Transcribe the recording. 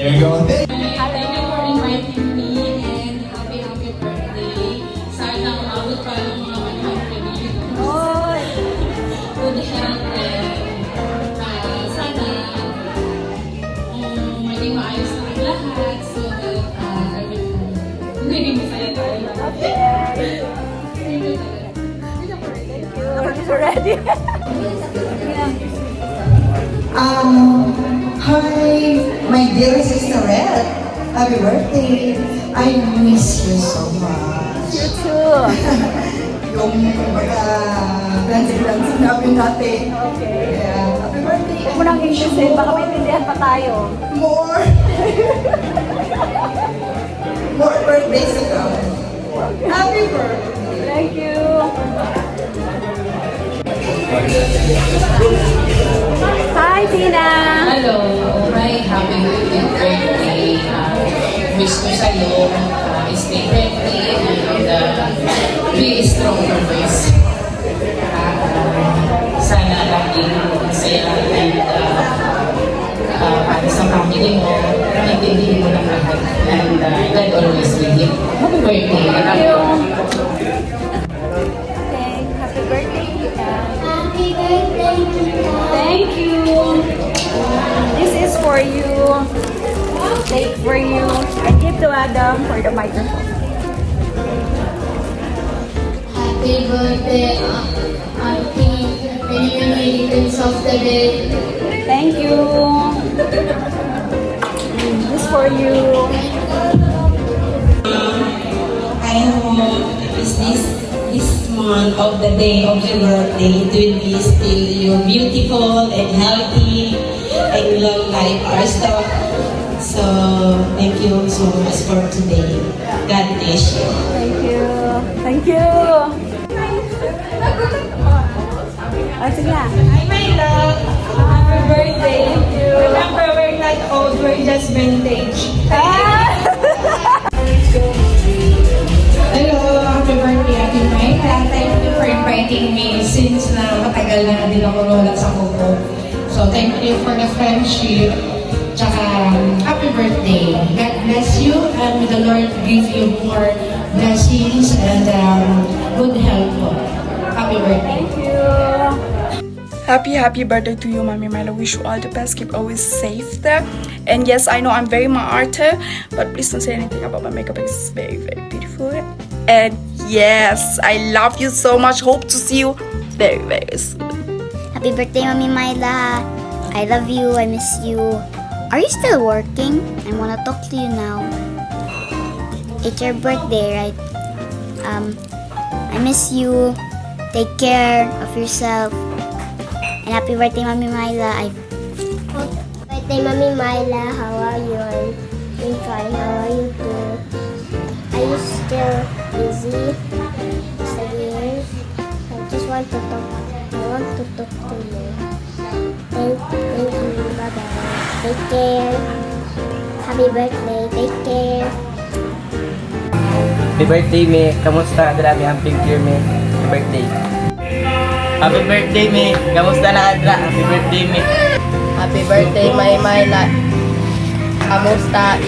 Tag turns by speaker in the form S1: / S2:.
S1: There you go.
S2: Thank you for inviting me and happy birthday. Sana umabot pa ng mga 100 years. Good health and sana maging maayos na ang lahat so that naging masaya tayo.
S3: Ready?
S4: Hi, my dear sister Red. Happy birthday. I miss you so much.
S3: You too.
S4: Yung dancing natin.
S3: Okay.
S4: Yeah. Happy birthday.
S3: Huwag mo nang English baka maintindihan pa tayo.
S4: More. More birthdays to come. Happy birthday.
S3: Thank you. Hi, Tina.
S2: Hello, my happy birthday. Wish ko sa'yo stay healthy and be strong always. Sana laging masaya and para sa family mo, naintindihin mo ng lahat. And God always with you. Happy birthday.
S3: Thank you. Okay, happy birthday, Tina.
S5: Happy birthday, Tita.
S3: Thank you. This is for you. Take for you. I give to Adam for the microphone.
S5: Happy birthday, Auntie. Many returns of the day.
S3: Thank you. This for you.
S6: I hope this month of the day of your birthday, it will be still you beautiful and healthy and long life our stuff. So thank you so much for today. God bless you.
S3: Thank you. Thank you. Oh, sige na.
S7: Hi, my love. Happy birthday.
S3: Thank you.
S7: Remember, we're not old, we're just vintage.
S2: Hello, happy birthday, Ate Maika. Thank you for inviting me since na matagal na din ako wala sa kuko. So, thank you for the friendship. Tsaka, happy birthday. God bless you and may the Lord give you more blessings and good health po. Happy birthday.
S3: Thank you.
S8: Happy birthday to you, Mommy Milo. Wish you all the best. Keep always safe there. And yes, I know I'm very Maarte, but please don't say anything about my makeup. It's very, very beautiful. And yes, I love you so much. Hope to see you very, very soon.
S5: Happy birthday, Mami Myla. I love you. I miss you. Are you still working? I want to talk to you now. It's your birthday, right? I miss you. Take care of yourself. And happy birthday, Mami Myla. Birthday, Mami Myla. How are you? I'm fine. How are you too? Are you still busy studying? I just want to talk. I want to talk to you. Thank you. Bye bye. Take care. Happy birthday. Take care.
S9: Happy birthday, me. Kamusta? Grabe ang picture, me. Happy birthday. Happy birthday, me. Kamusta na, Adra? Happy birthday, me.
S10: Happy birthday, Myla. Kamusta?